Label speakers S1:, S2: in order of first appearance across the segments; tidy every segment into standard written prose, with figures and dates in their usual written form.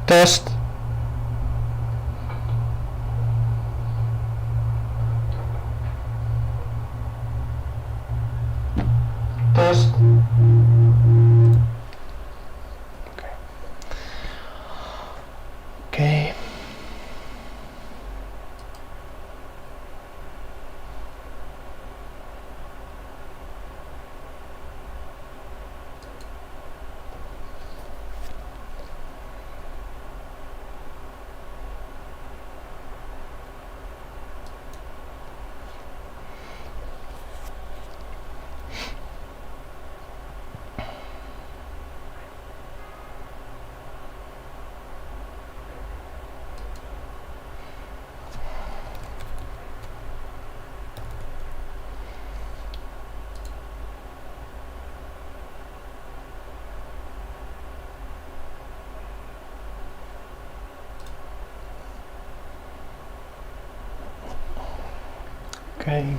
S1: Test. Test. Okay. Okay. Okay.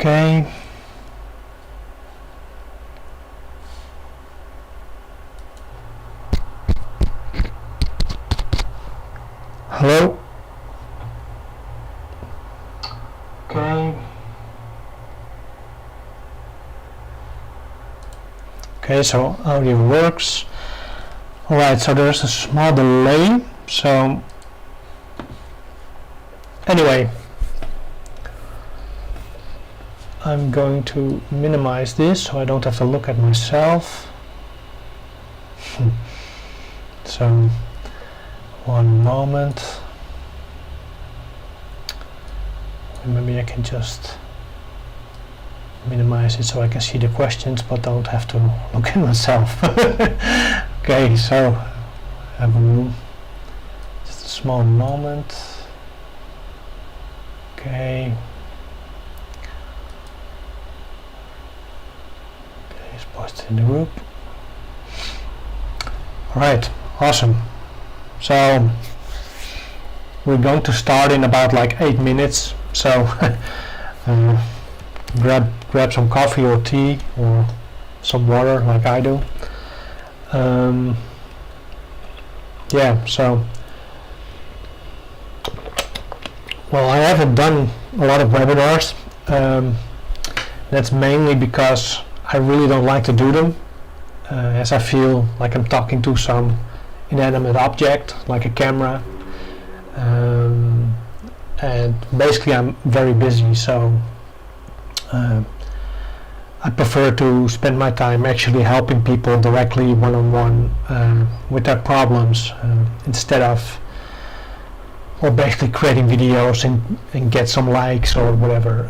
S1: Okay. Hello? Okay. Okay, so audio works. Alright, so there's a small delay. So anyway, I'm going to minimize this so I don't have to look at myself. So, one moment. Maybe I can just minimize it so I can see the questions but don't have to look at myself. Okay, so have a room. Just a small moment. Okay. It's posted in the group. Alright, awesome. So we're going to start in about like 8 minutes. So grab some coffee or tea or some water like I do. Yeah, so well, I haven't done a lot of webinars. That's mainly because I really don't like to do them, as I feel like I'm talking to some inanimate object like a camera, and basically I'm very busy, so I prefer to spend my time actually helping people directly one-on-one with their problems, instead of or basically creating videos and get some likes or whatever.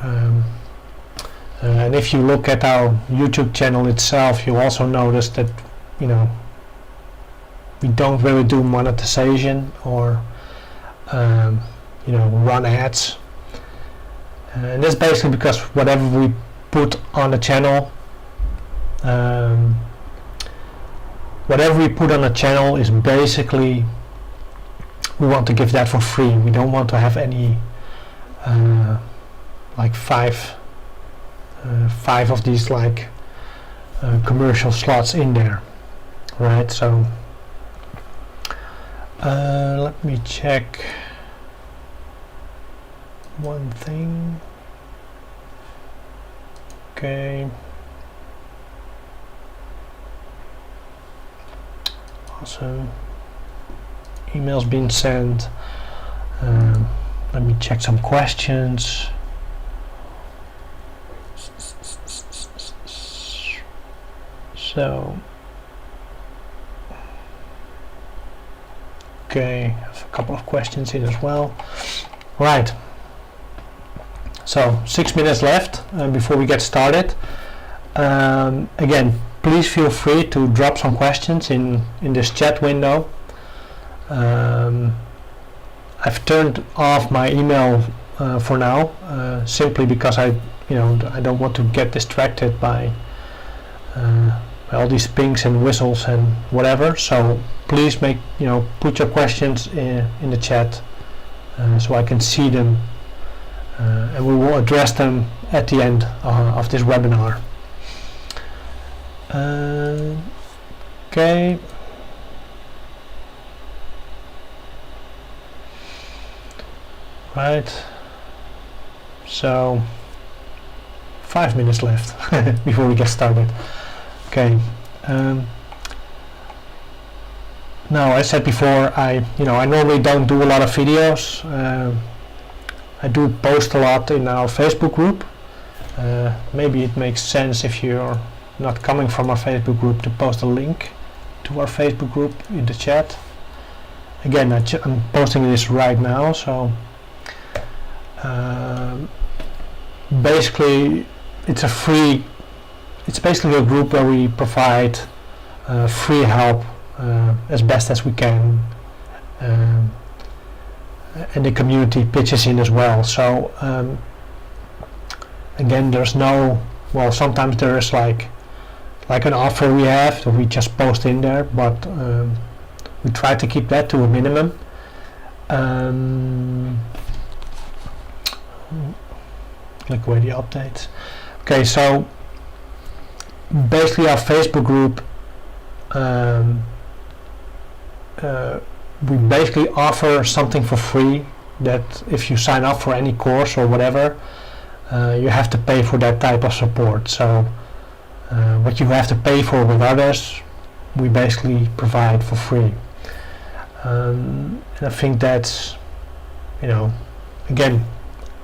S1: And if you look at our YouTube channel itself, you'll also notice that, you know, we don't really do monetization or you know, run ads, and that's basically because whatever we put on the channel, is basically, we want to give that for free. We don't want to have any like five of these like commercial slots in there, right? So let me check one thing. Okay, awesome. Emails being sent. Let me check some questions. So, okay, I have a couple of questions in as well. Right. So 6 minutes left before we get started. Again, please feel free to drop some questions in this chat window. I've turned off my email for now, simply because I don't want to get distracted by all these pings and whistles and whatever. So please put your questions in the chat so I can see them, and we will address them at the end of this webinar. Okay. Right. So 5 minutes left before we get started. Okay. Now, I said before, I normally don't do a lot of videos. I do post a lot in our Facebook group. Maybe it makes sense, if you're not coming from our Facebook group, to post a link to our Facebook group in the chat. Again, I'm posting this right now, so basically it's basically a group where we provide free help as best as we can, and the community pitches in as well. So again, there's no, well, sometimes there is like an offer we have that we just post in there, but we try to keep that to a minimum. Click away the updates. Okay, so basically our Facebook group, we basically offer something for free that if you sign up for any course or whatever, you have to pay for that type of support. So what you have to pay for with others, we basically provide for free. And I think that's, again,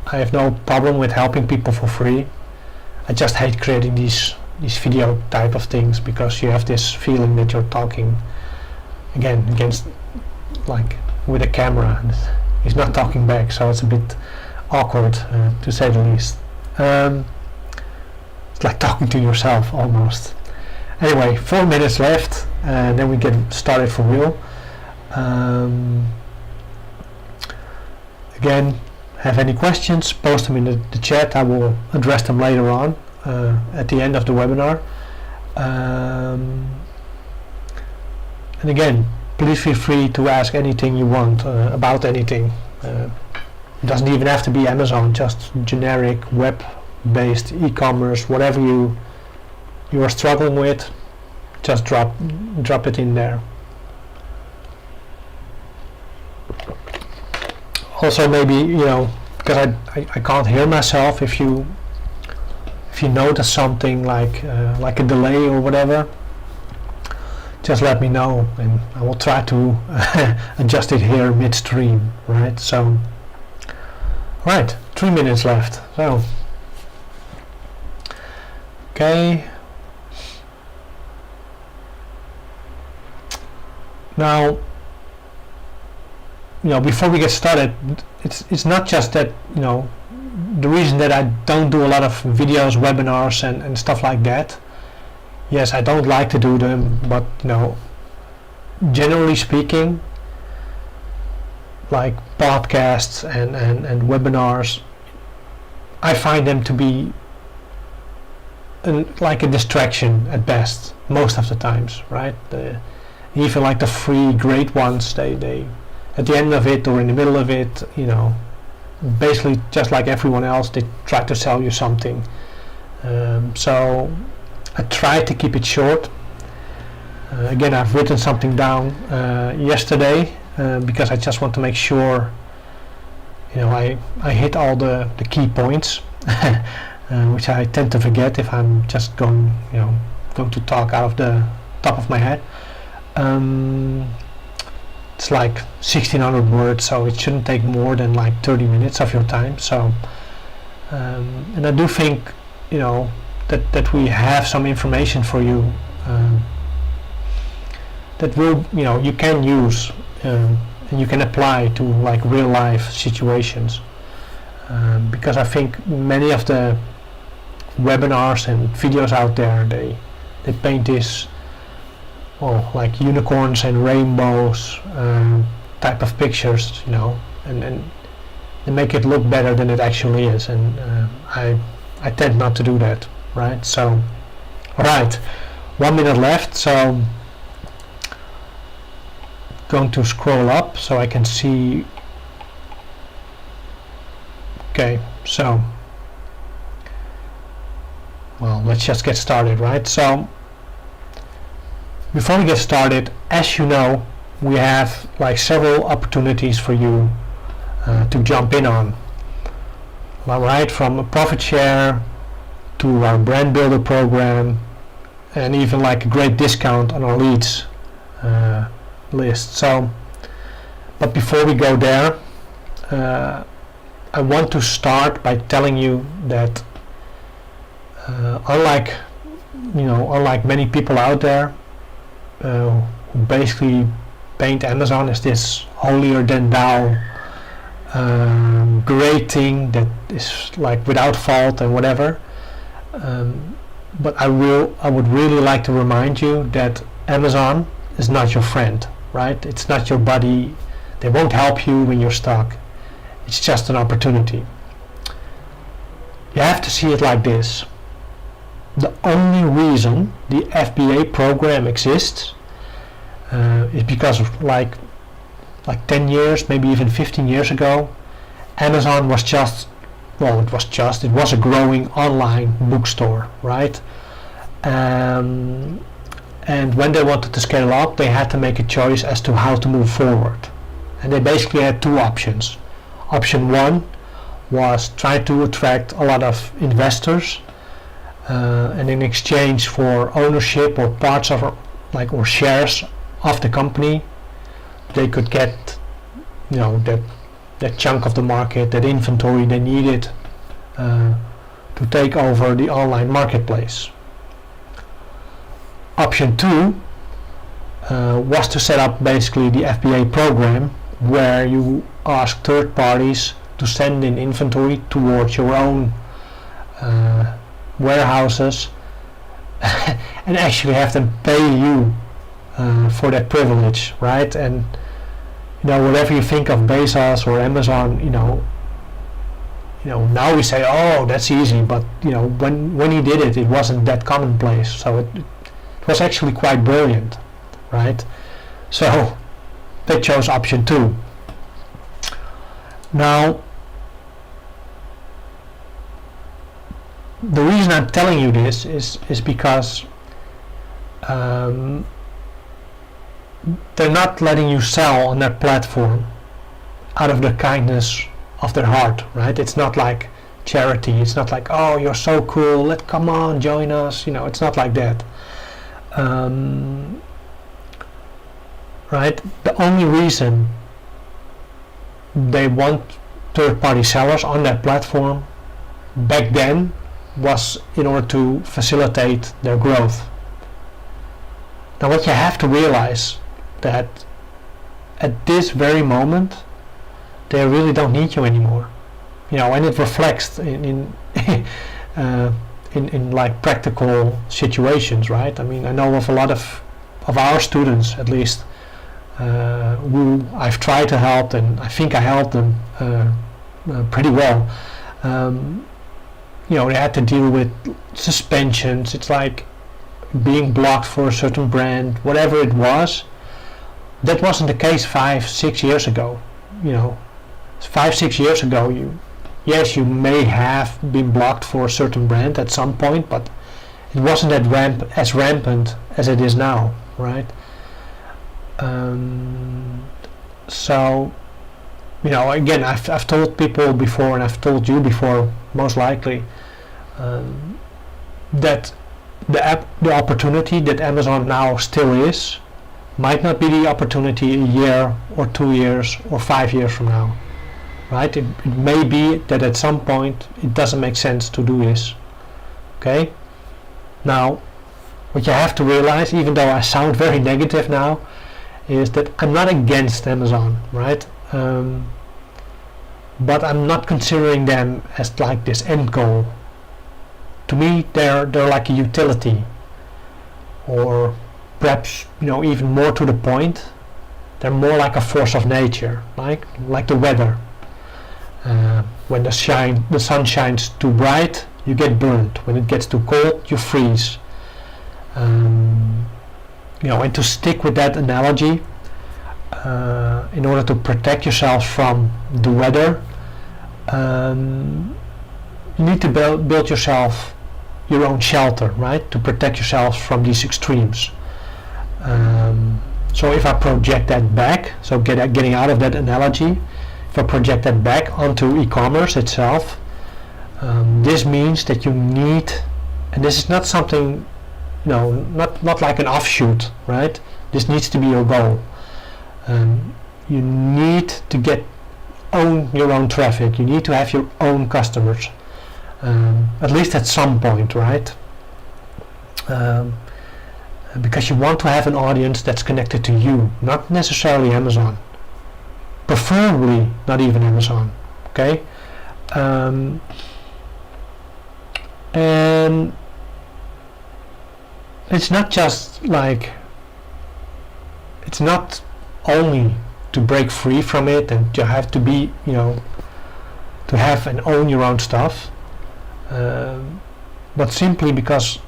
S1: I have no problem with helping people for free. I just hate creating these video type of things, because you have this feeling that you're talking again against, like, with a camera, and he's not talking back, so it's a bit awkward, to say the least. It's like talking to yourself almost. Anyway, 4 minutes left, and then we get started for real. Again, have any questions, post them in the chat. I will address them later on at the end of the webinar. And again, please feel free to ask anything you want about anything. It doesn't even have to be Amazon, just generic web-based e-commerce, whatever you are struggling with, just drop it in there. Also, maybe, because I can't hear myself, if you notice something like a delay or whatever, just let me know, and I will try to adjust it here midstream, right? So, right, 3 minutes left. So, okay. Now, before we get started, it's not just that, the reason that I don't do a lot of videos, webinars, and stuff like that. Yes, I don't like to do them, but generally speaking, like podcasts and webinars, I find them to be like a distraction at best, most of the times, right? Even like the free great ones, they at the end of it or in the middle of it, basically just like everyone else, they try to sell you something. So I try to keep it short. Again, I've written something down yesterday because I just want to make sure I hit all the key points, which I tend to forget if I'm just going to talk out of the top of my head. It's like 1600 words, so it shouldn't take more than like 30 minutes of your time. So and I do think that we have some information for you that will you can use and you can apply to like real life situations, because I think many of the webinars and videos out there, they paint this like unicorns and rainbows type of pictures, and they make it look better than it actually is, and I tend not to do that, right? So, right, 1 minute left, so going to scroll up so I can see. Okay, so, well, let's just get started, right? So, before we get started, as you know, we have like several opportunities for you to jump in on. All right, from a profit share to our brand builder program, and even like a great discount on our leads list. So, but before we go there, I want to start by telling you that unlike many people out there who basically paint Amazon as this holier than thou great thing that is like without fault and whatever, but I would really like to remind you that Amazon is not your friend, right? It's not your buddy. They won't help you when you're stuck. It's just an opportunity. You have to see it like this. The only reason the FBA program exists is because of like 10 years, maybe even 15 years ago, Amazon was just it was a growing online bookstore, right? And when they wanted to scale up, they had to make a choice as to how to move forward. And they basically had two options. Option one was try to attract a lot of investors, and in exchange for ownership or parts of, or shares of the company, they could get, that chunk of the market, that inventory they needed to take over the online marketplace. Option two was to set up basically the FBA program, where you ask third parties to send in inventory towards your own warehouses and actually have them pay you for that privilege, right? And whatever you think of Bezos or Amazon, now we say, oh, that's easy, but when he did it, it wasn't that commonplace. So it was actually quite brilliant, right? So they chose option two. Now, the reason I'm telling you this is because they're not letting you sell on their platform out of the kindness of their heart, right? It's not like charity. It's not like, oh, you're so cool, come on, join us. It's not like that. Right? The only reason they want third-party sellers on their platform back then was in order to facilitate their growth. Now, what you have to realize that at this very moment, they really don't need you anymore. And it reflects in like practical situations, right? I mean, I know of a lot of our students, at least, who I've tried to help, and I think I helped them pretty well. They had to deal with suspensions. It's like being blocked for a certain brand, whatever it was. That wasn't the case 5-6 years ago. 5-6 years ago, you may have been blocked for a certain brand at some point, but it wasn't as rampant as it is now, right? So, again, I've told people before, and I've told you before, most likely, that the opportunity that Amazon now still is might not be the opportunity a year or 2 years or 5 years from now, right? It may be that at some point it doesn't make sense to do this. Okay? Now, what you have to realize, even though I sound very negative now, is that I'm not against Amazon, right? But I'm not considering them as like this end goal. To me, they're like a utility, or perhaps even more to the point, they're more like a force of nature, like the weather. When the sun shines too bright, you get burnt. When it gets too cold, you freeze. And to stick with that analogy, in order to protect yourself from the weather, you need to build yourself your own shelter, right? To protect yourself from these extremes. So if I project that back, so getting out of that analogy, if I project that back onto e-commerce itself, this means that you need, and this is not something, not like an offshoot, right? This needs to be your goal. You need to own your own traffic. You need to have your own customers, at least at some point, right? Because you want to have an audience that's connected to you, not necessarily Amazon. Preferably not even Amazon. Okay? And it's not just like, it's not only to break free from it and to have to be, to have and own your own stuff, but simply because,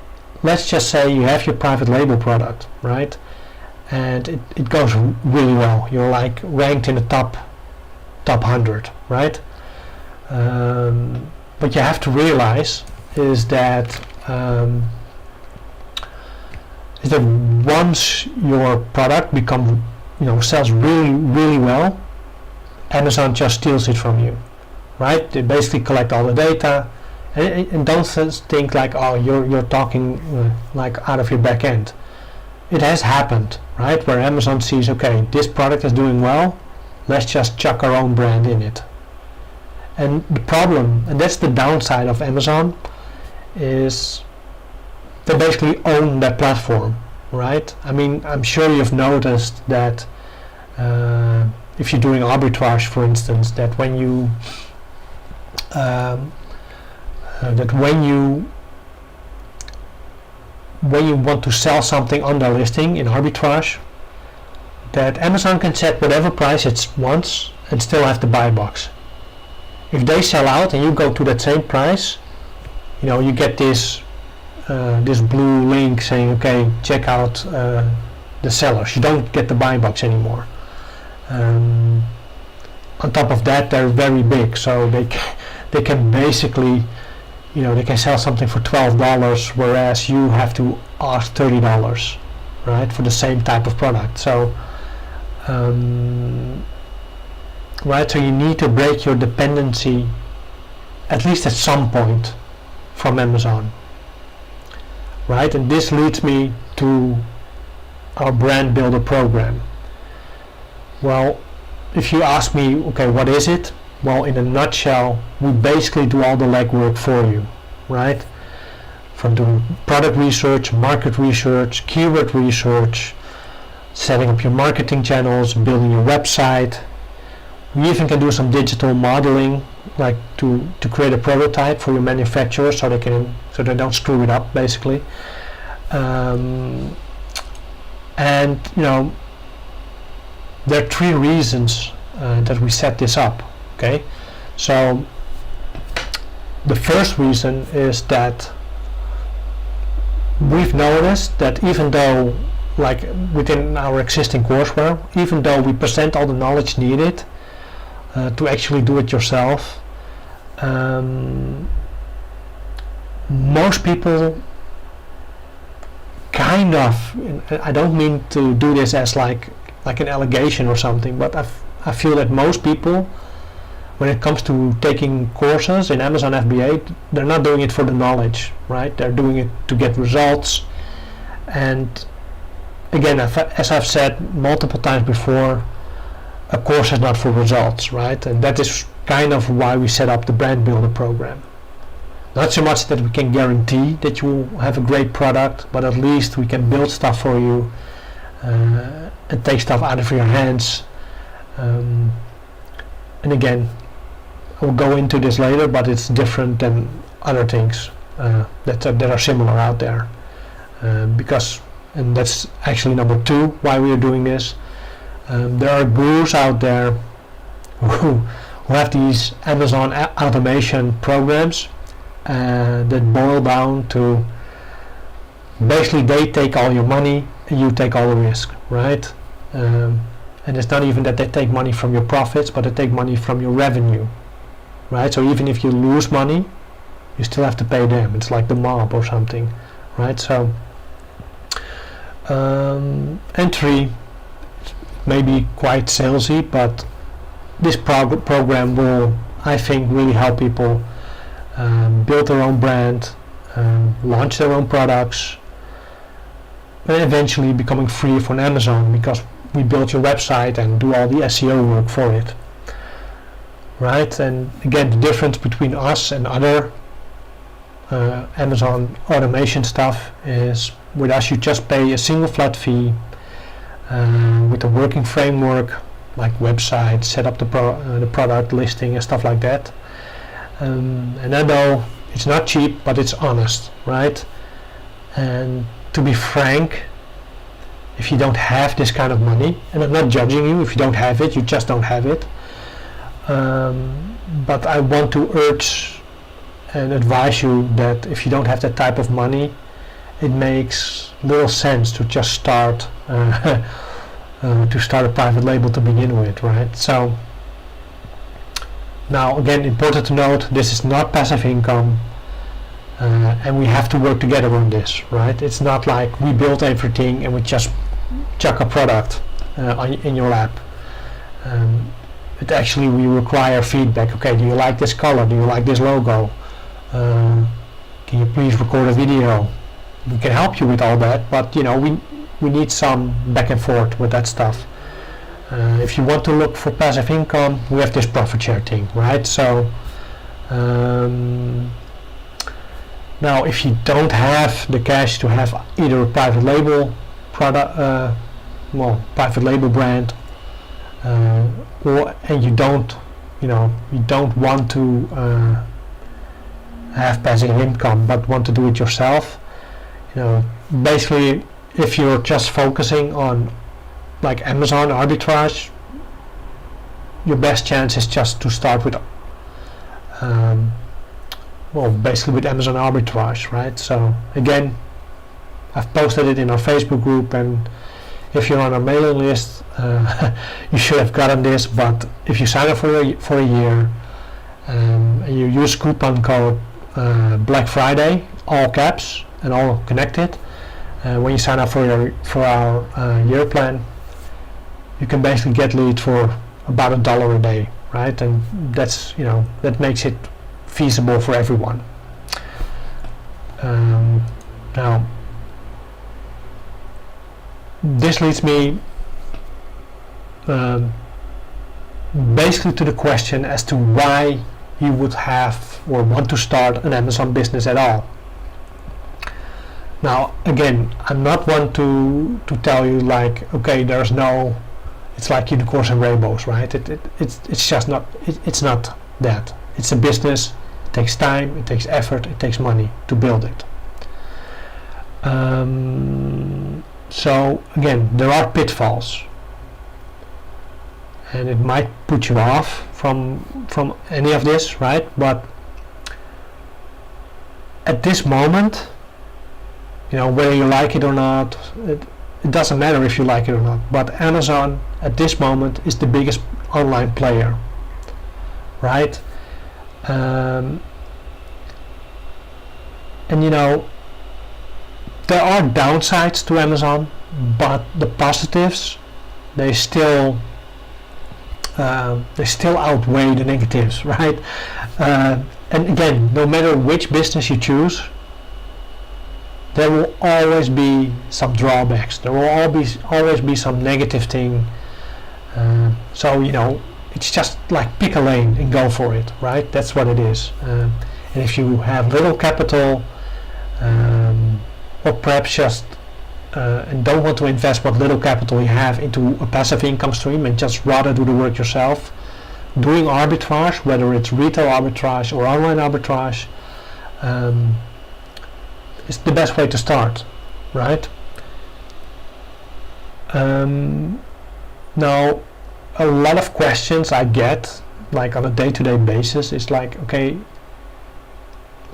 S1: let's just say you have your private label product, right? And it goes really well. You're like ranked in the top 100, right? what you have to realize is that once your product sells really, really well, Amazon just steals it from you, right? They basically collect all the data, and don't think like, oh, you're talking like out of your back end. It has happened, right? Where Amazon sees, okay, this product is doing well, let's just chuck our own brand in it. And the problem, and that's the downside of Amazon, is they basically own that platform, right? I mean, I'm sure you've noticed that if you're doing arbitrage, for instance, that when you want to sell something on their listing in arbitrage, that Amazon can set whatever price it wants and still have the buy box. If they sell out and you go to that same price, you get this blue link saying, okay, check out the sellers. You don't get the buy box anymore. On top of that, they're very big, so they can basically, they can sell something for $12, whereas you have to ask $30, right, for the same type of product. So, right, so you need to break your dependency, at least at some point, from Amazon, right? And this leads me to our brand builder program. Well, if you ask me, okay, what is it? Well, in a nutshell, we basically do all the legwork for you, right? From doing product research, market research, keyword research, setting up your marketing channels, building your website. We even can do some digital modeling, like to create a prototype for your manufacturer, so they don't screw it up, basically. And there are 3 reasons that we set this up. Okay, so the first reason is that we've noticed that even though, like within our existing courseware, even though we present all the knowledge needed to actually do it yourself, most people kind of, I don't mean to do this as like an allegation or something, but I feel that most people, when it comes to taking courses in Amazon FBA, they're not doing it for the knowledge, right? They're doing it to get results. And again, as I've said multiple times before, a course is not for results, right? And that is kind of why we set up the brand builder program. Not so much that we can guarantee that you will have a great product, but at least we can build stuff for you and take stuff out of your hands. And again, I'll go into this later, but it's different than other things that are similar out there. Because, and that's actually number 2 why we are doing this. There are gurus out there who have these Amazon automation programs that boil down to basically they take all your money and you take all the risk, right? And it's not even that they take money from your profits, but they take money from your revenue, right? So even if you lose money, you still have to pay them. It's like the mob or something, right? So entry may be quite salesy, but this program will, I think, really help people build their own brand, launch their own products, and eventually becoming free from Amazon, because we build your website and do all the SEO work for it, right? And again, the difference between us and other Amazon automation stuff is, with us you just pay a single flat fee with a working framework like website, set up the product listing and stuff like that. And I know it's not cheap, but it's honest, right? And to be frank, if you don't have this kind of money, and I'm not judging you, if you don't have it, you just don't have it. But I want to urge and advise you that if you don't have that type of money, it makes little sense to just start a private label to begin with, right? So Now again, important to note, this is not passive income, and we have to work together on this, right? It's not like we build everything and we just chuck a product in your lap. It actually, we require feedback. Okay, do you like this color? Do you like this logo? Can you please record a video? We can help you with all that, but we need some back and forth with that stuff. If you want to look for passive income, we have this profit share thing, right? So now if you don't have the cash to have either a private label product, private label brand, and you don't want to have passive income but want to do it yourself, basically if you're just focusing on like Amazon arbitrage, your best chance is just to start with basically with Amazon arbitrage, right? So again, I've posted it in our Facebook group, and if you're on our mailing list, you should have gotten this. But if you sign up for a year and you use coupon code Black Friday, all caps and all connected, when you sign up for our year plan, you can basically get leads for about $1 a day, right? And that's that makes it feasible for everyone. Now, this leads me basically to the question as to why you would have or want to start an Amazon business at all. Now again, I'm not one to tell you like, okay, it's like unicorns and rainbows, right? It's just not, it's not that. It's a business, it takes time, it takes effort, it takes money to build it. So again, there are pitfalls, and it might put you off from any of this, right? But at this moment, whether you like it or not, it doesn't matter if you like it or not, but Amazon at this moment is the biggest online player, right? And there are downsides to Amazon, but the positives, they still outweigh the negatives, right? And again, no matter which business you choose, there will always be some drawbacks. There will always be some negative thing. So it's just like pick a lane and go for it, right? That's what it is. And if you have little capital, or perhaps just and don't want to invest what little capital you have into a passive income stream and just rather do the work yourself, doing arbitrage, whether it's retail arbitrage or online arbitrage, is the best way to start, right? Now, a lot of questions I get, like on a day-to-day basis, is like, okay,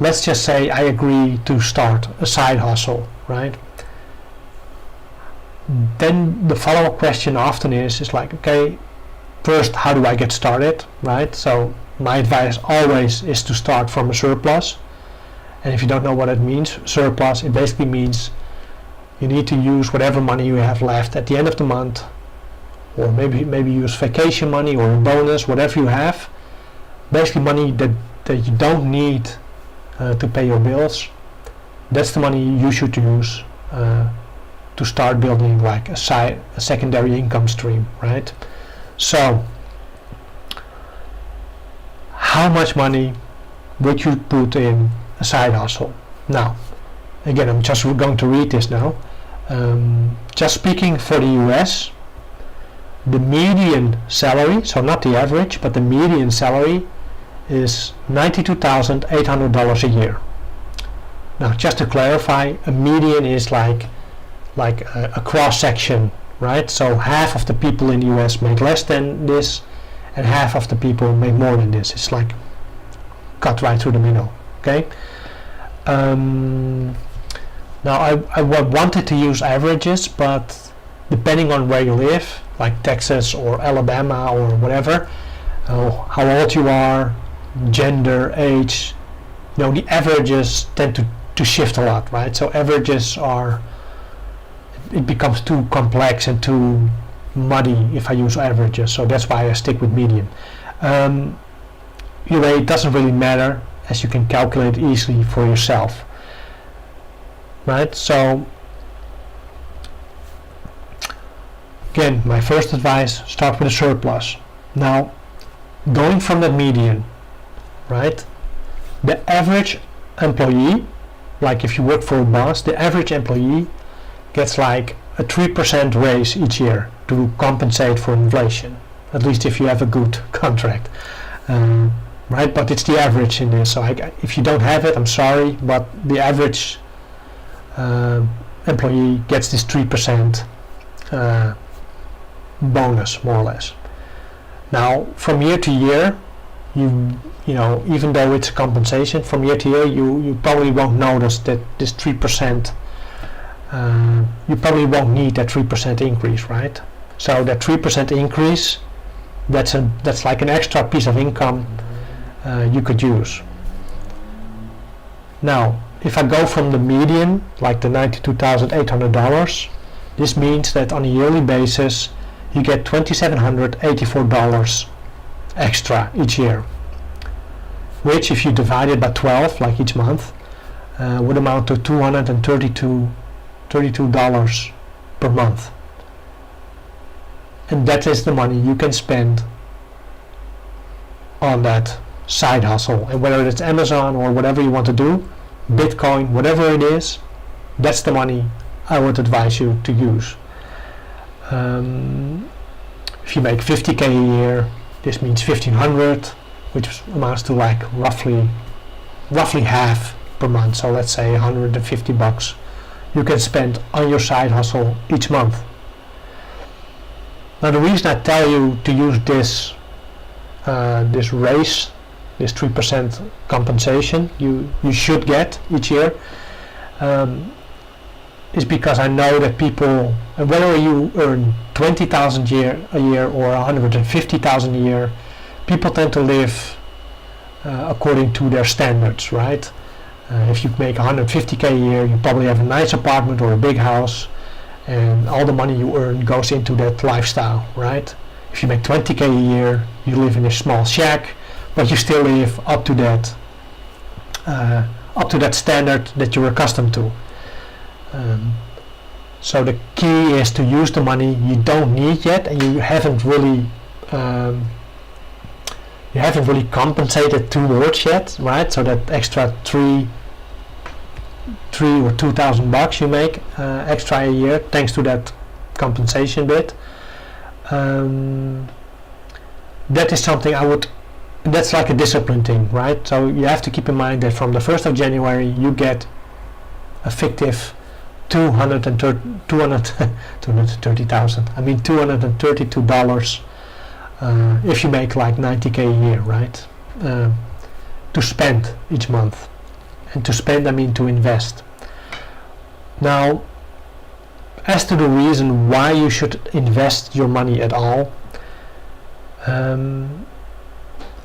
S1: let's just say I agree to start a side hustle, right? Then the follow-up question often is like, okay, first, how do I get started, right? So my advice always is to start from a surplus. And if you don't know what it means, surplus, it basically means you need to use whatever money you have left at the end of the month, or maybe use vacation money or a bonus, whatever you have. Basically money that you don't need to pay your bills. That's the money you should use to start building like a secondary income stream, right? So how much money would you put in a side hustle? Now again, I'm just going to read this now. Just speaking for the US, the median salary, so not the average, but the median salary is $92,800 a year. Now just to clarify, a median is like a cross section, right? So half of the people in the US make less than this and half of the people make more than this. It's like cut right through the middle, okay? Now I wanted to use averages, but depending on where you live, like Texas or Alabama or whatever, how old you are, gender, age. The averages tend to shift a lot, right? So averages it becomes too complex and too muddy if I use averages, so that's why I stick with median. It doesn't really matter, as you can calculate easily for yourself, right? So again, my first advice, start with a surplus. Now, going from that median, right, the average employee, like if you work for a boss, the average employee gets like a 3% raise each year to compensate for inflation, at least if you have a good contract, right? But it's the average in this, so if you don't have it, I'm sorry, but the average employee gets this 3% bonus, more or less. Now, from year to year, even though it's a compensation, from year to year, you probably won't notice that this 3%, you probably won't need that 3% increase, right? So that 3% increase, that's like an extra piece of income you could use. Now, if I go from the median, like the $92,800, this means that on a yearly basis, you get $2,784 extra each year, which, if you divide it by 12, like each month, would amount to $232 per month. And that is the money you can spend on that side hustle. And whether it's Amazon or whatever you want to do, Bitcoin, whatever it is, that's the money I would advise you to use. If you make 50k a year, this means 1,500, which amounts to like roughly half per month. So let's say $150 you can spend on your side hustle each month. Now, the reason I tell you to use this raise, this 3% compensation you should get each year, is because I know that people, whether you earn $20,000 a year or $150,000 a year, people tend to live according to their standards, right? If you make $150k a year, you probably have a nice apartment or a big house, and all the money you earn goes into that lifestyle, right? If you make 20k a year, you live in a small shack, but you still live up to that standard that you're accustomed to. So the key is to use the money you don't need yet, and you haven't really compensated towards yet, right? So that extra $3,000 or $2,000 you make extra a year, thanks to that compensation bit. That is something that's like a discipline thing, right? So you have to keep in mind that from the 1st of January you get a fictive $232 if you make like 90k a year, right? To spend each month. And to spend, I mean to invest. Now, as to the reason why you should invest your money at all,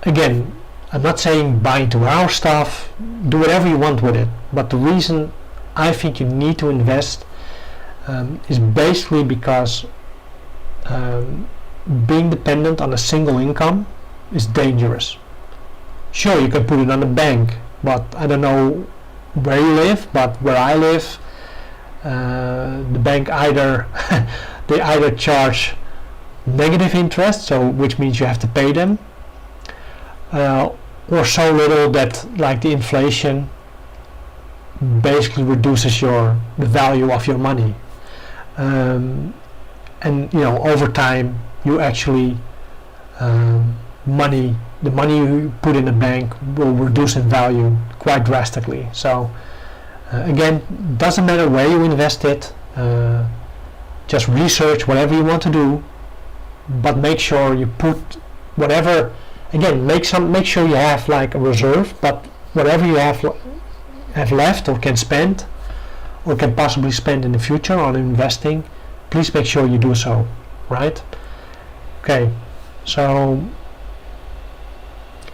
S1: again, I'm not saying buy into our stuff, do whatever you want with it, but the reason I think you need to invest is basically because being dependent on a single income is dangerous. Sure, you can put it on a bank, but I don't know where you live, but where I live, the bank either charge negative interest, so which means you have to pay them, or so little that like the inflation basically reduces the value of your money, and over time you actually the money you put in the bank will reduce in value quite drastically. So again, doesn't matter where you invest it, just research whatever you want to do, but make sure you put whatever, again, make sure you have like a reserve, but whatever you have left or can spend or can possibly spend in the future on investing, please make sure you do so, right? Okay, so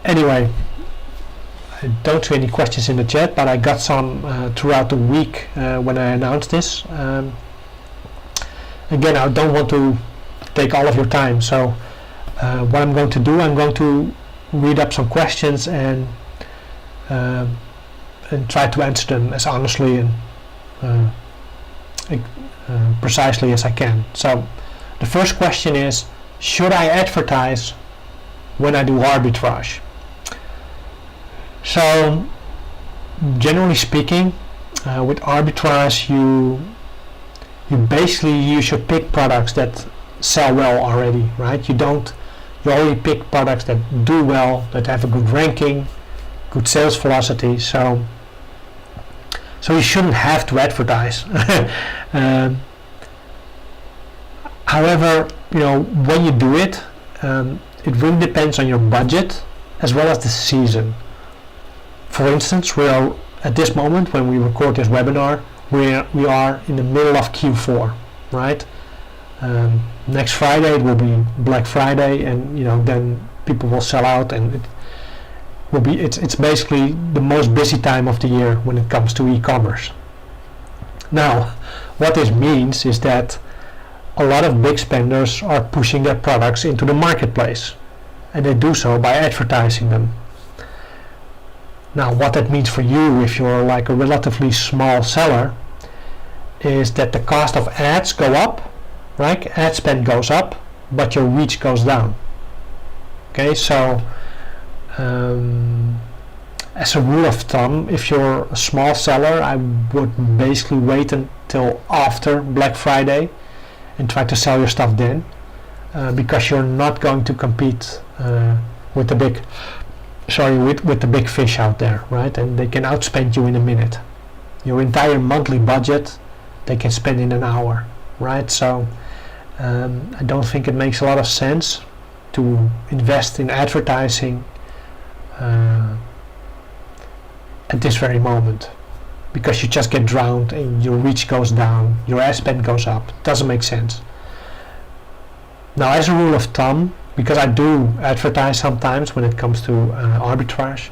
S1: Anyway, I don't see any questions in the chat, but I got some throughout the week when I announced this. Again, I don't want to take all of your time, so what I'm going to do, I'm going to read up some questions and try to answer them as honestly and precisely as I can. So the first question is, should I advertise when I do arbitrage? So generally speaking, with arbitrage you should pick products that sell well already, right? You already pick products that do well, that have a good ranking, good sales velocity, so you shouldn't have to advertise. However, when you do it, it really depends on your budget as well as the season. For instance, we are at this moment when we record this webinar, we are in the middle of Q4, right? Next Friday it will be Black Friday, and then people will sell out, and it's basically the most busy time of the year when it comes to e-commerce. Now, what this means is that a lot of big spenders are pushing their products into the marketplace, and they do so by advertising them. Now, what that means for you, if you're like a relatively small seller, is that the cost of ads go up, right? Ad spend goes up, but your reach goes down. Okay, so as a rule of thumb, if you're a small seller, I would basically wait until after Black Friday and try to sell your stuff then, because you're not going to compete with the big fish out there, right? And they can outspend you in a minute. Your entire monthly budget they can spend in an hour, right? So I don't think it makes a lot of sense to invest in advertising at this very moment, because you just get drowned and your reach goes down, your ad spend goes up. It doesn't make sense. Now, as a rule of thumb, because I do advertise sometimes when it comes to arbitrage,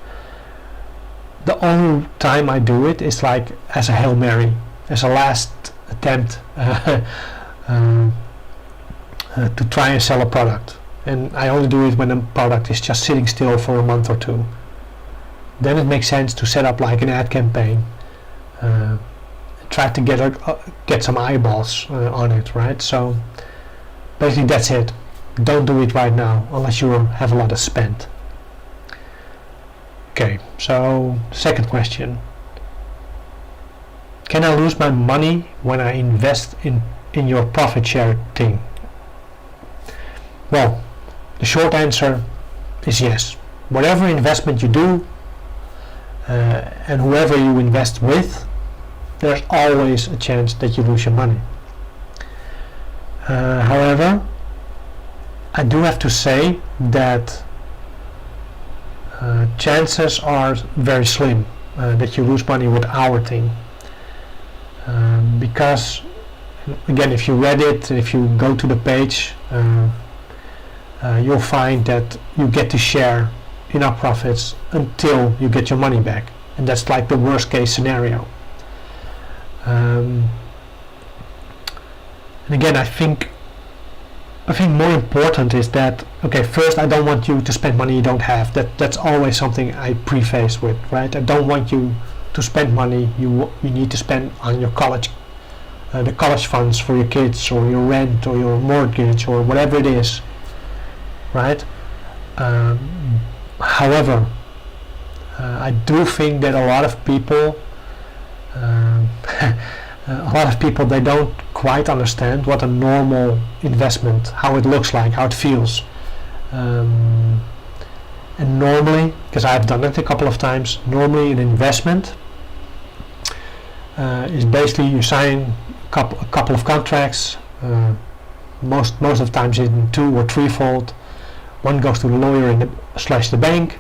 S1: the only time I do it is like as a Hail Mary, as a last attempt to try and sell a product. And I only do it when a product is just sitting still for a month or two. Then it makes sense to set up like an ad campaign, try to get some eyeballs on it, right? So basically that's it. Don't do it right now unless you have a lot of spend. Okay, so second question. Can I lose my money when I invest in your profit share thing? Well, the short answer is yes. Whatever investment you do and whoever you invest with, there's always a chance that you lose your money. However, I do have to say that chances are very slim that you lose money with our thing, because again, if you read it, if you go to the page, you'll find that you get to share in our profits until you get your money back, and that's like the worst case scenario. And again, I think more important is that, okay, first, I don't want you to spend money you don't have. That's always something I preface with, right? I don't want you to spend money you need to spend on your college, the college funds for your kids, or your rent, or your mortgage, or whatever it is, right? However, I do think that a lot of people they don't quite understand what a normal investment, how it looks like, how it feels. And normally, because I've done it a couple of times, normally an investment is basically you sign a couple of contracts, most of the times in 2 or 3-fold. One goes to the lawyer and / the bank,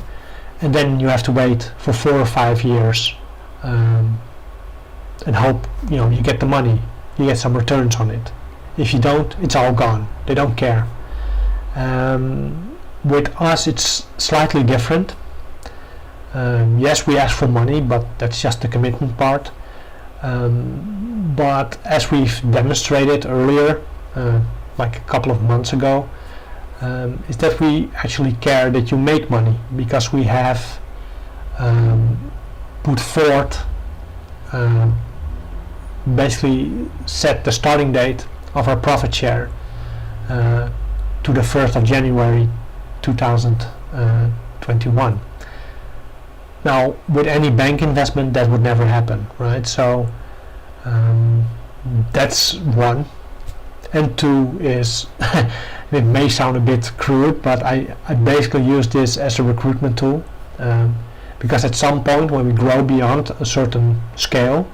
S1: and then you have to wait for 4 or 5 years and hope you get the money, you get some returns on it. If you don't, it's all gone. They don't care. With us, it's slightly different. Yes, we ask for money, but that's just the commitment part. But as we've demonstrated earlier, like a couple of months ago, is that we actually care that you make money, because we have put forth, basically set the starting date of our profit share to the 1st of January 2021. Now, with any bank investment, that would never happen, right? So that's one. And two is, it may sound a bit crude, but I basically use this as a recruitment tool, because at some point when we grow beyond a certain scale,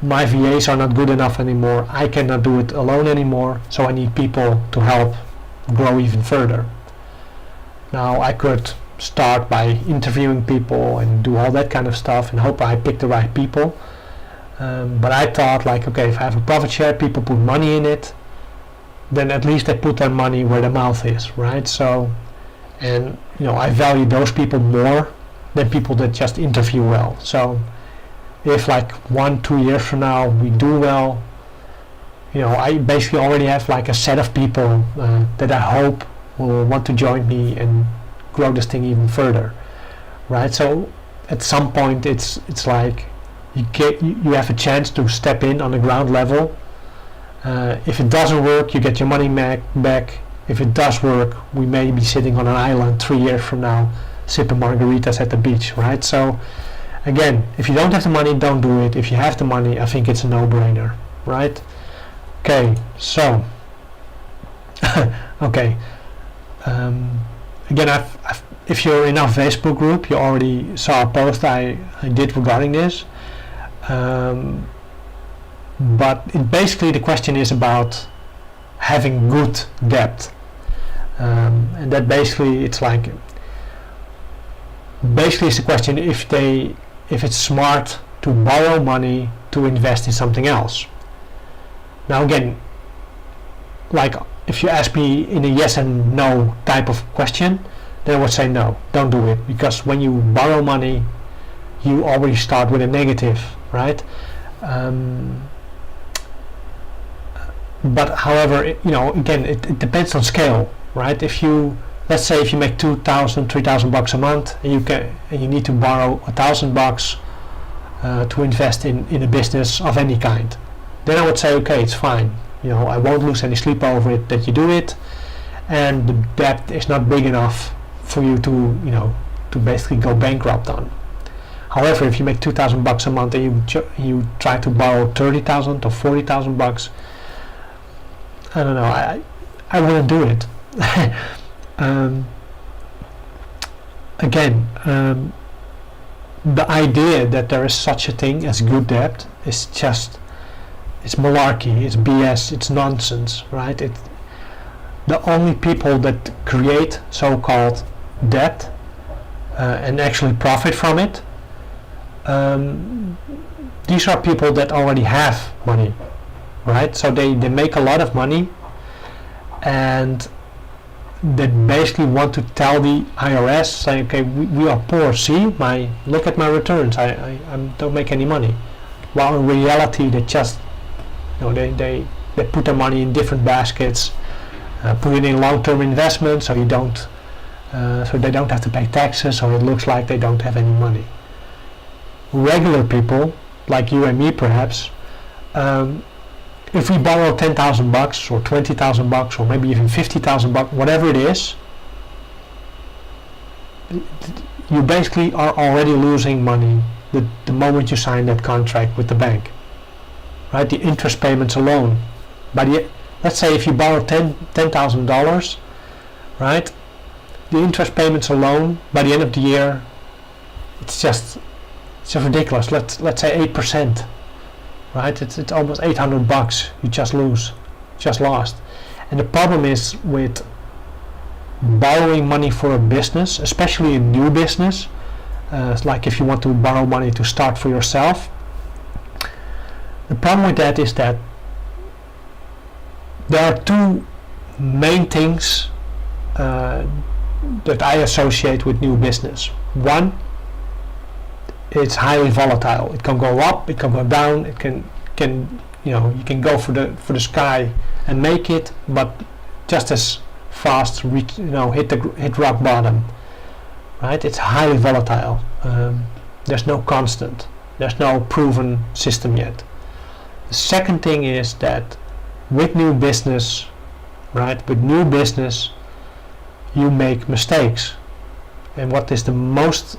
S1: my VAs are not good enough anymore. I cannot do it alone anymore, so I need people to help grow even further. Now, I could start by interviewing people and do all that kind of stuff and hope I pick the right people. But I thought, like, okay, if I have a profit share, people put money in it, then at least they put their money where their mouth is, right? So, and I value those people more than people that just interview well. So if like 1-2 years from now we do well, I basically already have like a set of people that I hope will want to join me and grow this thing even further, right? So at some point it's like you have a chance to step in on the ground level. If it doesn't work, you get your money back. If it does work, we may be sitting on an island 3 years from now sipping margaritas at the beach, right? So again, if you don't have the money, don't do it. If you have the money, I think it's a no-brainer, right? Okay, so okay. Again, if you're in our Facebook group, you already saw a post I did regarding this. But basically the question is about having good debt, and that basically it's like it's the question if it's smart to borrow money to invest in something else. Now again, like if you ask me in a yes and no type of question, then I would say no, don't do it, because when you borrow money you already start with a negative, right? But however, again, it depends on scale, right? Let's say if you make $2,000-3,000 a month, and you need to borrow $1,000 to invest in a business of any kind, then I would say, okay, it's fine. I won't lose any sleep over it that you do it, and the debt is not big enough for you to basically go bankrupt on. However, if you make $2,000 a month and you try to borrow $30,000 or $40,000, I don't know. I wouldn't do it. Again, the idea that there is such a thing as good debt is just, it's malarkey, it's BS, it's nonsense, right? The only people that create so-called debt and actually profit from it, these are people that already have money, right? So they make a lot of money, and they basically want to tell the IRS, say, okay, we are poor, see, look at my returns, I don't make any money. While in reality they just, they put their money in different baskets, put it in long-term investments, so they don't have to pay taxes, so it looks like they don't have any money. Regular people, like you and me perhaps, if we borrow $10,000 or $20,000 or maybe even $50,000, whatever it is, you basically are already losing money the moment you sign that contract with the bank, right? The interest payments alone. Let's say if you borrow $10,000, right? The interest payments alone by the end of the year, it's just ridiculous. Let's say 8%. Right, it's almost $800 you just lost. And the problem is with borrowing money for a business, especially a new business, like if you want to borrow money to start for yourself, the problem with that is that there are two main things that I associate with new business. One, it's highly volatile. It can go up, it can go down, it can you can go for the sky and make it, but just as fast hit rock bottom. Right? It's highly volatile. There's no constant. There's no proven system yet. The second thing is that with new business, right? With new business, you make mistakes. And what is the most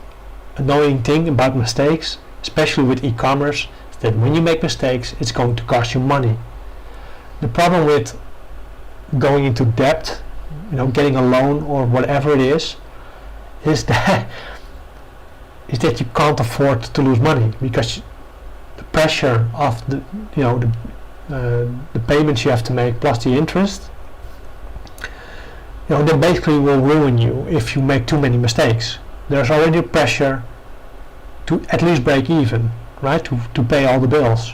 S1: annoying thing about mistakes, especially with e-commerce, is that when you make mistakes, it's going to cost you money. The problem with going into debt, getting a loan or whatever it is that you can't afford to lose money, because the pressure of the payments you have to make plus the interest, they basically will ruin you if you make too many mistakes. There's already pressure to at least break even, right? To pay all the bills.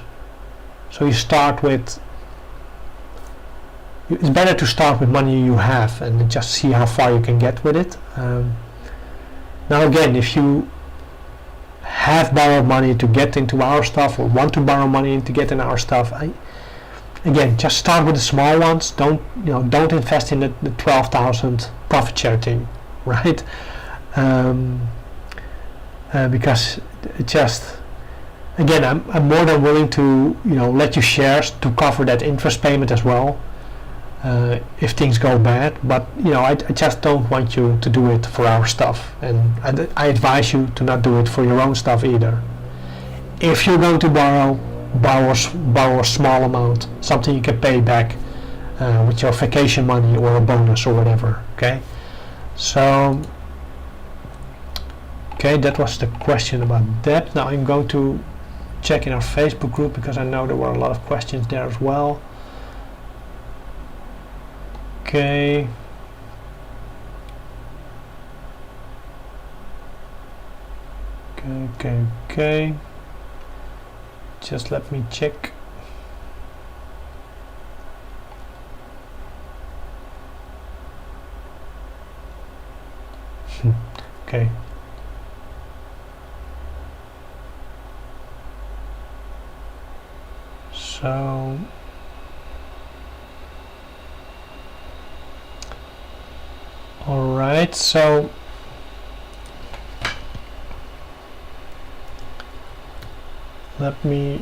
S1: So you start with. It's better to start with money you have and just see how far you can get with it. Now again, if you have borrowed money to get into our stuff, or want to borrow money to get in our stuff, again, just start with the small ones. Don't invest in the 12,000 profit share thing, right? Because it just, again, I'm more than willing to let you shares to cover that interest payment as well. If things go bad, but I just don't want you to do it for our stuff, and I advise you to not do it for your own stuff either. If you're going to borrow a small amount, something you can pay back with your vacation money or a bonus or whatever. Okay, so that was the question about debt. Now I'm going to check in our Facebook group, because I know there were a lot of questions there as well. Okay. Okay. Just let me check. Okay. So. Alright, so let me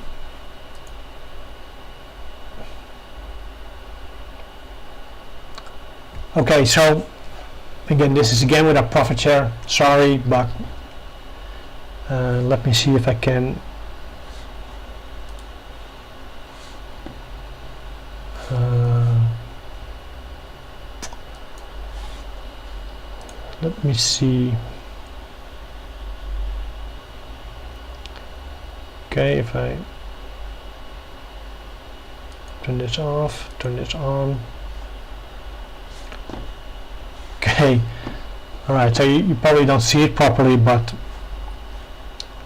S1: okay, so again, this is again with a profit share. Sorry, but let me see if I can let me see. Okay, if I turn this off, turn this on. Okay, alright, so you probably don't see it properly, but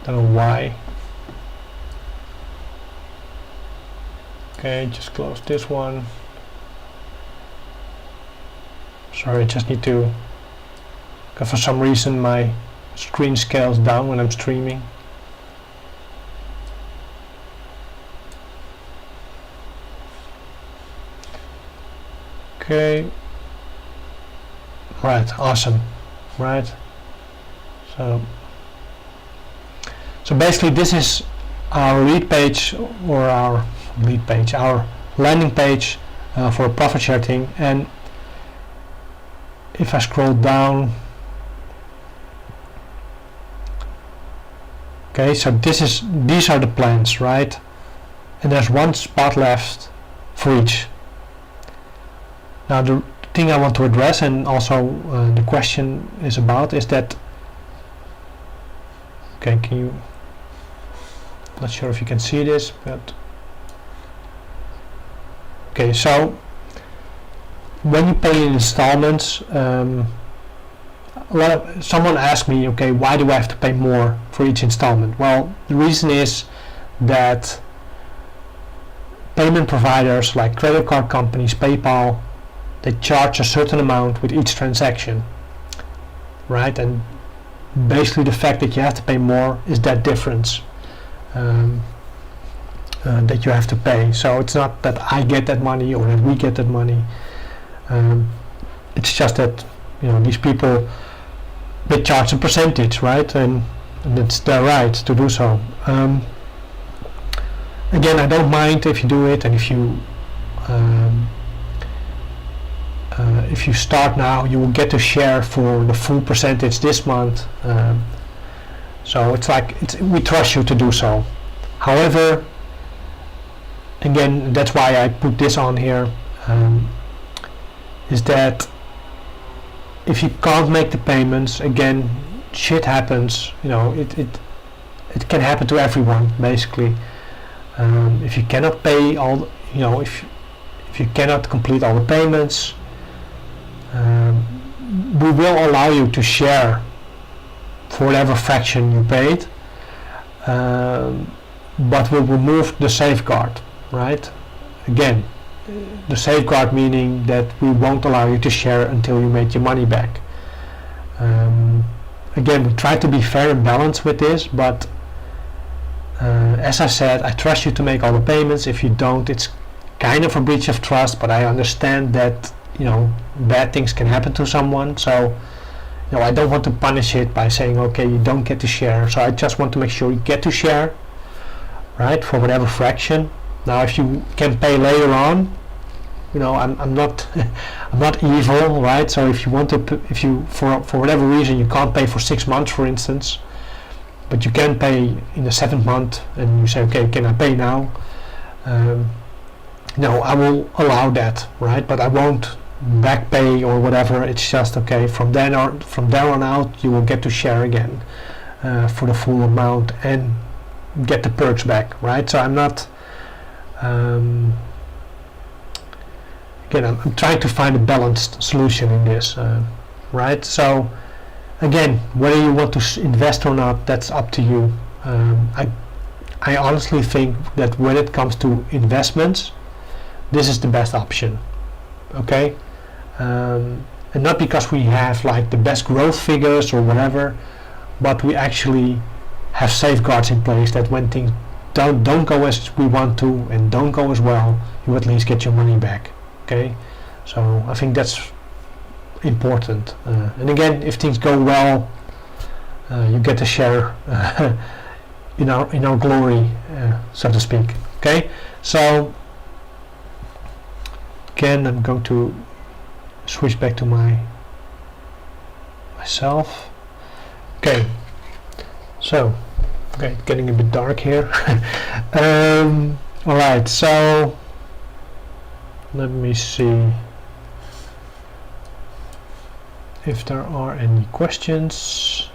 S1: I don't know why. Okay, just close this one. Sorry, I just need to, because for some reason my screen scales down when I'm streaming. Okay. Right, awesome. Right. So basically this is our lead page, or our landing page for a profit share thing. And if I scroll down, okay, so these are the plans, right? And there's one spot left for each. Now the thing I want to address, and also the question is about, is that, okay, can you, not sure if you can see this, but okay, so when you pay in installments, someone asked me, okay, why do I have to pay more for each installment? Well, the reason is that payment providers like credit card companies, PayPal, they charge a certain amount with each transaction. right? And basically the fact that you have to pay more is that difference that you have to pay. So it's not that I get that money or that we get that money. It's just that, you know, these people, they charge a percentage, right? And it's their right to do so. Again, I don't mind if you do it, and if you start now, you will get to share for the full percentage this month. So it's like we trust you to do so. However, again, that's why I put this on here, is that if you can't make the payments, again, shit happens. You know, it can happen to everyone, basically. If you cannot pay all, you know, if you cannot complete all the payments, we will allow you to share for whatever fraction you paid, but we'll remove the safeguard, right? Again, the safeguard meaning that we won't allow you to share until you make your money back. Again, we try to be fair and balanced with this, but as I said, I trust you to make all the payments. If you don't, it's kind of a breach of trust, but I understand that, you know, bad things can happen to someone. So, you know, I don't want to punish it by saying, okay, you don't get to share. So I just want to make sure you get to share, right, for whatever fraction. Now, if you can pay later on, you know, I'm not I'm not evil, right? So if you want to, if you for whatever reason you can't pay for 6 months, for instance, but you can pay in the 7th month, and you say, okay, can I pay now? No, I will allow that, right? But I won't back pay or whatever. It's just, okay, from there on out, you will get to share again for the full amount and get the perks back, right? So I'm not. Again, I'm trying to find a balanced solution in this, right? So, again, whether you want to invest or not, that's up to you. I honestly think that when it comes to investments, this is the best option, okay? And not because we have like the best growth figures or whatever, but we actually have safeguards in place that when things don't go as we want to and don't go as well, you at least get your money back, okay? So I think that's important. And again, if things go well, you get to share in our glory, so to speak, okay? So again, I'm going to switch back to myself. Okay, so okay, getting a bit dark here. All right, so let me see if there are any questions.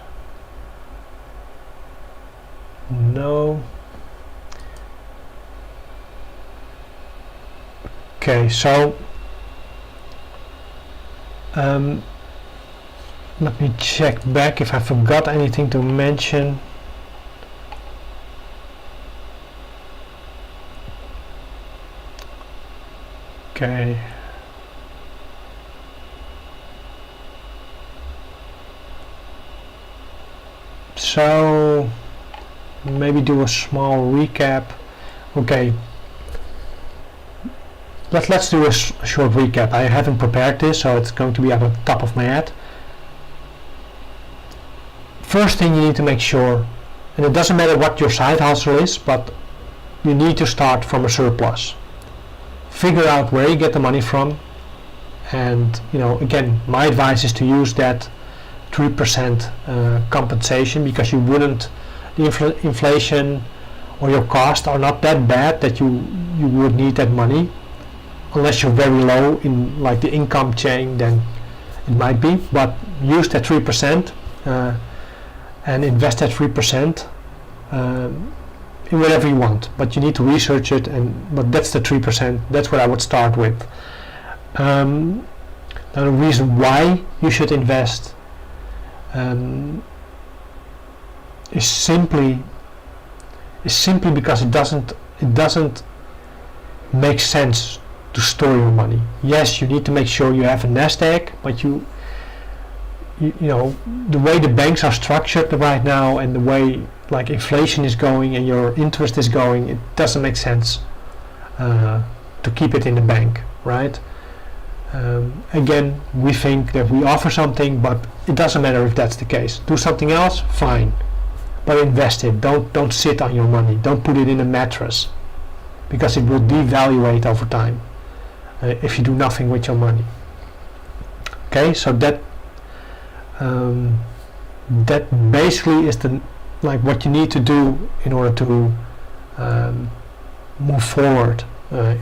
S1: No. Okay, so let me check back if I forgot anything to mention. Okay. So maybe do a small recap. Okay. Let's do a short recap. I haven't prepared this, so it's going to be at the top of my head. First thing you need to make sure, and it doesn't matter what your side hustle is, but you need to start from a surplus. Figure out where you get the money from, and again, my advice is to use that 3% compensation, because you wouldn't, the inflation or your costs are not that bad that you would need that money. Unless you're very low in like the income chain, then it might be, but use that 3% and invest that 3% in whatever you want, but you need to research it, but that's the 3%, that's what I would start with. Now the reason why you should invest is simply because it doesn't make sense to store your money. Yes, you need to make sure you have a nest egg, but you the way the banks are structured right now and the way like inflation is going and your interest is going, it doesn't make sense to keep it in the bank, right? Again, we think that we offer something, but it doesn't matter if that's the case. Do something else, fine, but invest it. Don't sit on your money. Don't put it in a mattress, because it will devaluate over time if you do nothing with your money. Okay, so that basically is what you need to do in order to move forward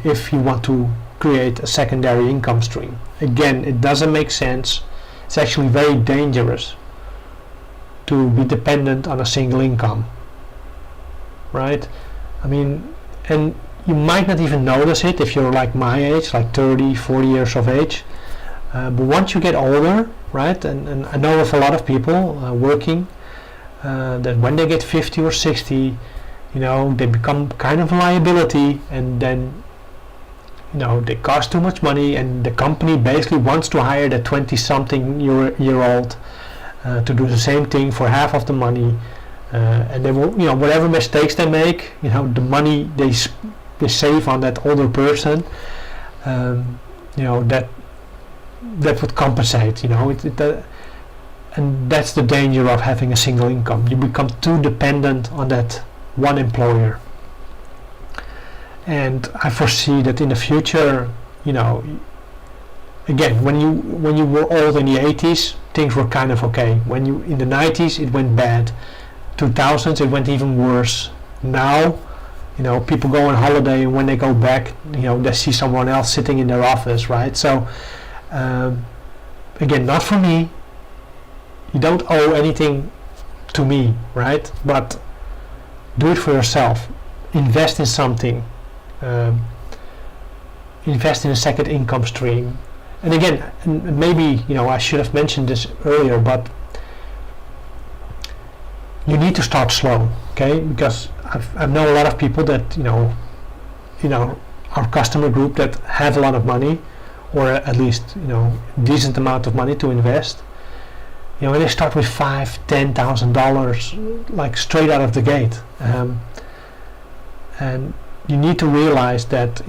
S1: if you want to create a secondary income stream. Again, it doesn't make sense. It's actually very dangerous to be dependent on a single income, right? I mean, and you might not even notice it if you're like my age, like 30, 40 years of age. But once you get older, right, and I know of a lot of people working that when they get 50 or 60, they become kind of a liability, and then they cost too much money, and the company basically wants to hire the 20-something year old to do the same thing for half of the money, and they will, whatever mistakes they make, the money they save on that older person, that would compensate, and that's the danger of having a single income. You become too dependent on that one employer. And I foresee that in the future, again, when you were old in the 80s, things were kind of okay. In the 90s, it went bad. 2000s, it went even worse. Now, people go on holiday, and when they go back, they see someone else sitting in their office, right? So, again, not for me. You don't owe anything to me, right? But do it for yourself. Invest in something. Invest in a second income stream. And again, maybe I should have mentioned this earlier, but you need to start slow, okay? Because I know a lot of people that our customer group that have a lot of money, or at least decent amount of money to invest. And they start with $5,000-$10,000 like straight out of the gate, and you need to realize that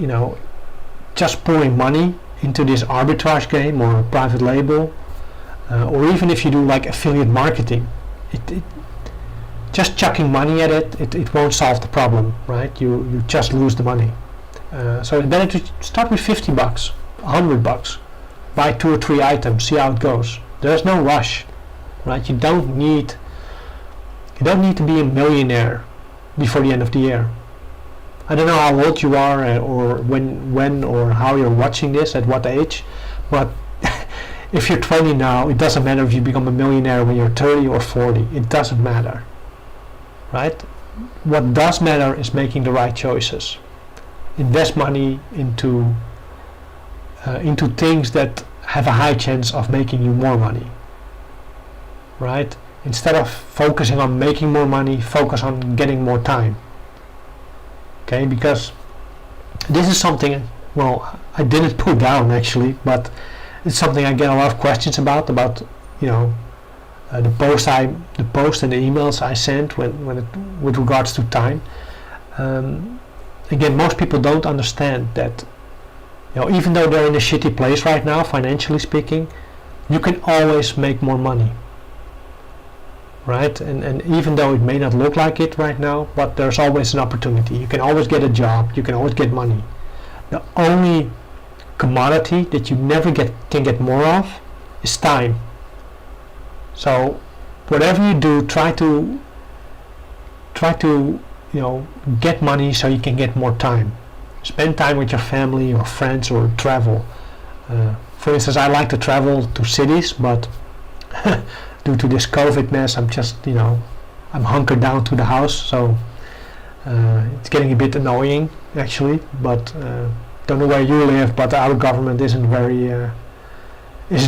S1: just pouring money into this arbitrage game or private label, or even if you do like affiliate marketing, it just chucking money at it won't solve the problem, right? You just lose the money. So it's better to start with $50, $100, buy 2 or 3 items, see how it goes. There's no rush, right? You don't need to be a millionaire before the end of the year. I don't know how old you are, or when or how you're watching this, at what age, but if you're 20 now, it doesn't matter if you become a millionaire when you're 30 or 40. It doesn't matter, right? What does matter is making the right choices. Invest money into things that have a high chance of making you more money, right? Instead of focusing on making more money, focus on getting more time. Okay, because this is something, well, I didn't put down actually, but it's something I get a lot of questions about the post and the emails I sent with regards to time. Again, most people don't understand that even though they're in a shitty place right now, financially speaking, you can always make more money, right? And even though it may not look like it right now, but there's always an opportunity. You can always get a job, you can always get money. The only commodity that you never can get more of is time. So whatever you do, try to get money so you can get more time. Spend time with your family or friends, or travel. For instance, I like to travel to cities, but due to this COVID mess, I'm just, I'm hunkered down to the house, so it's getting a bit annoying actually, but don't know where you live, but our government isn't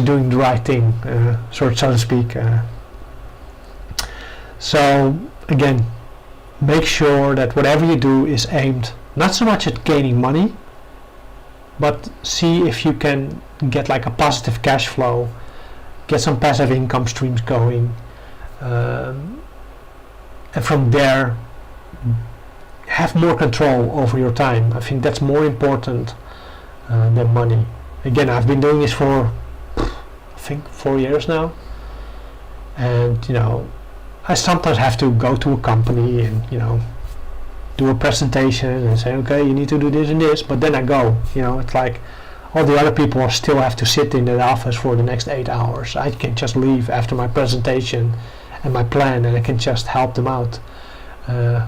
S1: doing the right thing, so to speak. So again, make sure that whatever you do is aimed not so much at gaining money, but see if you can get like a positive cash flow get some passive income streams going, and from there have more control over your time. I think that's more important than money. Again, I've been doing this for I think 4 years now, and I sometimes have to go to a company and do a presentation and say, okay, you need to do this and this, but then I go. It's like all the other people still have to sit in the office for the next 8 hours. I can just leave after my presentation and my plan, and I can just help them out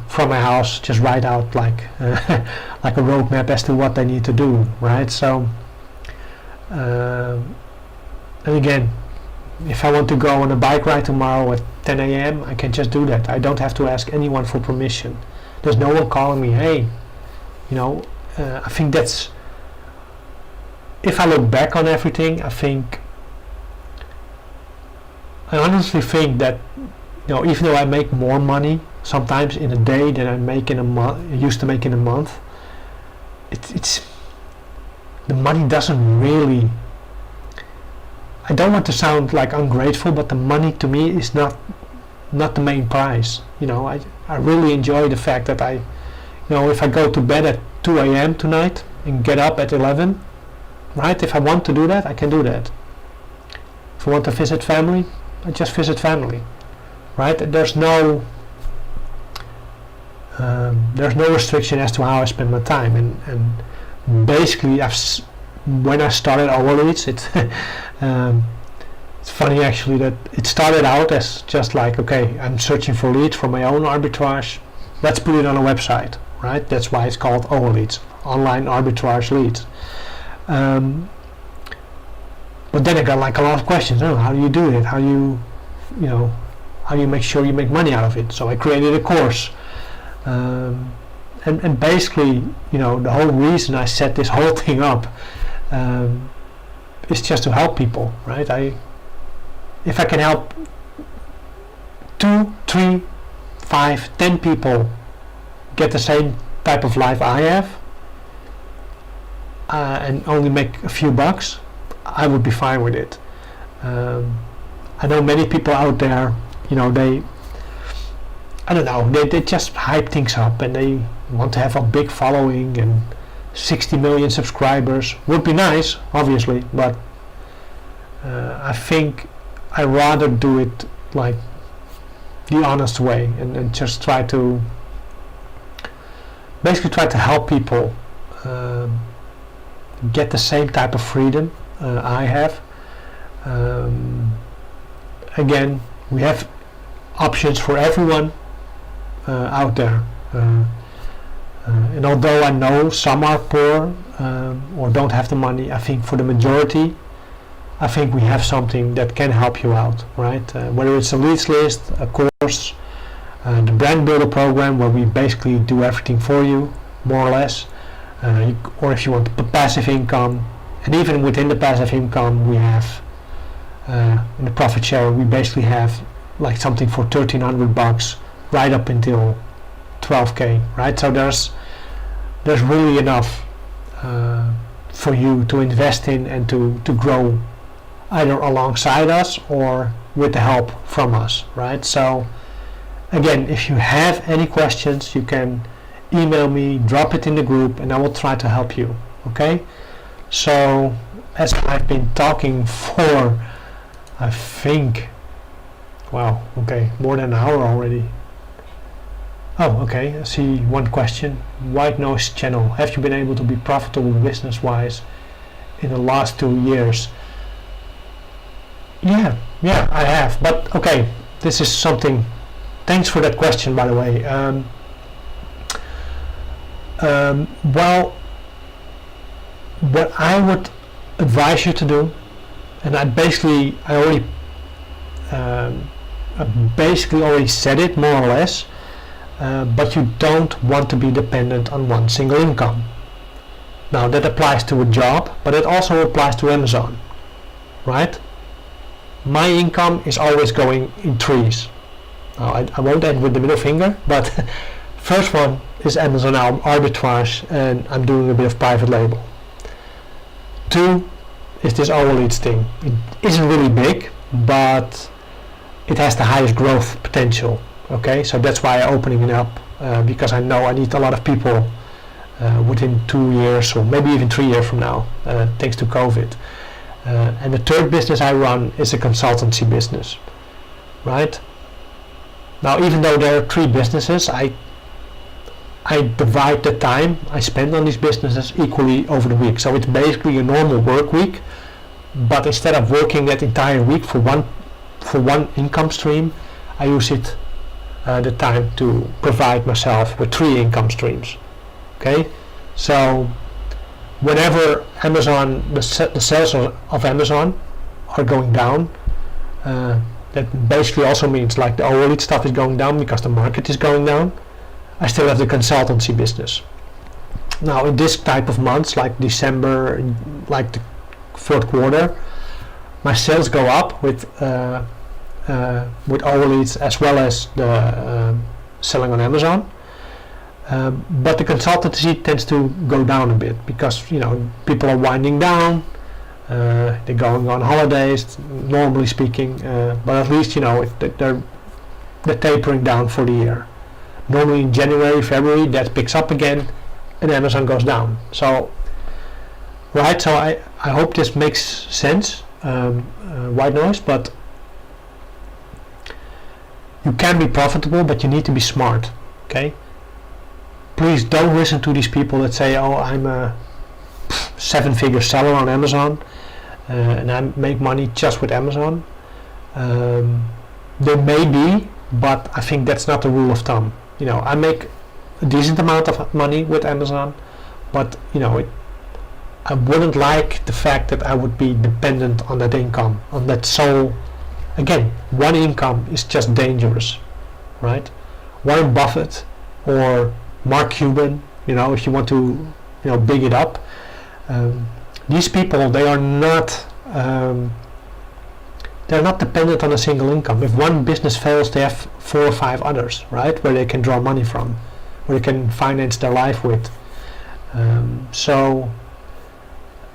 S1: from my house, just write out like like a roadmap as to what they need to do, right? So and again, if I want to go on a bike ride tomorrow at 10 a.m., I can just do that. I don't have to ask anyone for permission. There's no one calling me, hey, I think that's, if I look back on everything, I honestly think that, even though I make more money sometimes in a day than I make in a month, used to make in a month, it's the money doesn't really, I don't want to sound like ungrateful, but the money to me is not the main prize. I really enjoy the fact that if I go to bed at 2 a.m. tonight and get up at 11, right? If I want to do that, I can do that. If I want to visit family, I just visit family, right? There's no restriction as to how I spend my time, and basically when I started OALEADS, it's funny actually that it started out as just like, okay, I'm searching for leads for my own arbitrage, let's put it on a website, right? That's why it's called OALEADS, online arbitrage leads. But then I got like a lot of questions. How do you do it? How do you make sure you make money out of it? So I created a course, and basically, the whole reason I set this whole thing up is just to help people, right? If I can help 2, 3, 5, 10 people get the same type of life I have, and only make a few bucks, I would be fine with it. I know many people out there, they just hype things up and they want to have a big following and 60 million subscribers. Would be nice, obviously, but I think I rather do it like the honest way and just try to help people get the same type of freedom I have. Again, we have options for everyone out there, and although I know some are poor or don't have the money, I think for the majority, I think we have something that can help you out, right? Whether it's a leads list, a course, the brand builder program where we basically do everything for you, more or less, or if you want passive income, and even within the passive income we have in the profit share, we basically have like something for $1,300 right up until 12k, right? So there's really enough for you to invest in and to grow either alongside us or with the help from us, right? So again, if you have any questions, you can email me, drop it in the group, and I will try to help you, okay? So as I've been talking for, I think, wow, okay, more than an hour already. Oh, okay, I see one question. White Noise Channel, have you been able to be profitable business-wise in the last 2 years? Yeah, I have, but okay, this is something, thanks for that question, by the way. Well, what I would advise you to do, and I basically already said it more or less, but you don't want to be dependent on one single income. Now that applies to a job, but it also applies to Amazon, right? My income is always going in threes. Now, I won't end with the middle finger, but first one is Amazon arbitrage, and I'm doing a bit of private label. 2 is this OALEADS thing. It isn't really big, but it has the highest growth potential. Okay, so that's why I'm opening it up, because I know I need a lot of people within 2 years or maybe even 3 years from now, thanks to COVID. And the third business I run is a consultancy business, right? Now, even though there are 3 businesses, I divide the time I spend on these businesses equally over the week. So it's basically a normal work week, but instead of working that entire week for one income stream, I use it the time to provide myself with 3 income streams. Okay, so whenever Amazon, the sales of Amazon are going down, that basically also means like the OALEADS stuff is going down because the market is going down. I still have the consultancy business. Now in this type of months, like December, like the 4th quarter, my sales go up with OALEADS as well as the selling on Amazon. But the consultancy tends to go down a bit because people are winding down, they're going on holidays, normally speaking, but at least they're tapering down for the year. Normally in January, February that picks up again and Amazon goes down. So right, so I hope this makes sense, white noise, but you can be profitable, but you need to be smart. Okay, please don't listen to these people that say, oh, I'm a 7-figure seller on Amazon and I make money just with Amazon. There may be, but I think that's not the rule of thumb. I make a decent amount of money with Amazon, but I wouldn't like the fact that I would be dependent on that income, on that sole. Again, one income is just dangerous, right? Warren Buffett or Mark Cuban, if you want to, big it up. These people, they are not they're not dependent on a single income. If one business fails, they have 4 or 5 others, right, where they can draw money from, where they can finance their life with. So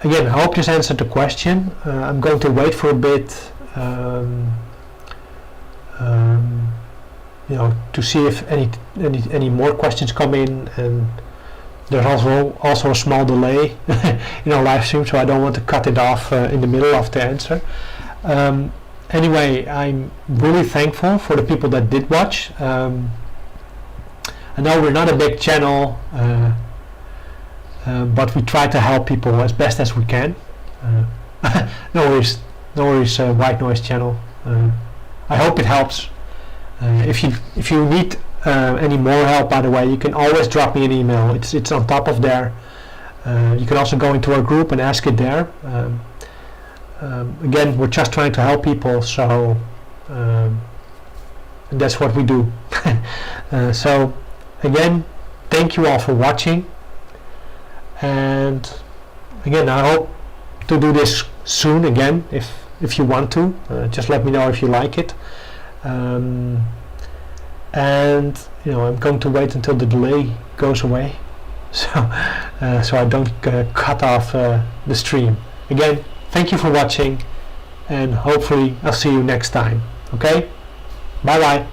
S1: again, I hope this answered the question. I'm going to wait for a bit, to see if any more questions come in, and there's also a small delay in our live stream, so I don't want to cut it off in the middle of the answer. Anyway, I'm really thankful for the people that did watch. I know we're not a big channel, but we try to help people as best as we can. No worries, White Noise channel. I hope it helps. If you need any more help, by the way, you can always drop me an email. It's on top of there. You can also go into our group and ask it there. Again, we're just trying to help people, so that's what we do. So again, thank you all for watching, and again, I hope to do this soon again. If you want to, just let me know if you like it. And I'm going to wait until the delay goes away, so I don't cut off the stream. Again, thank you for watching, and hopefully I'll see you next time. Okay, bye bye.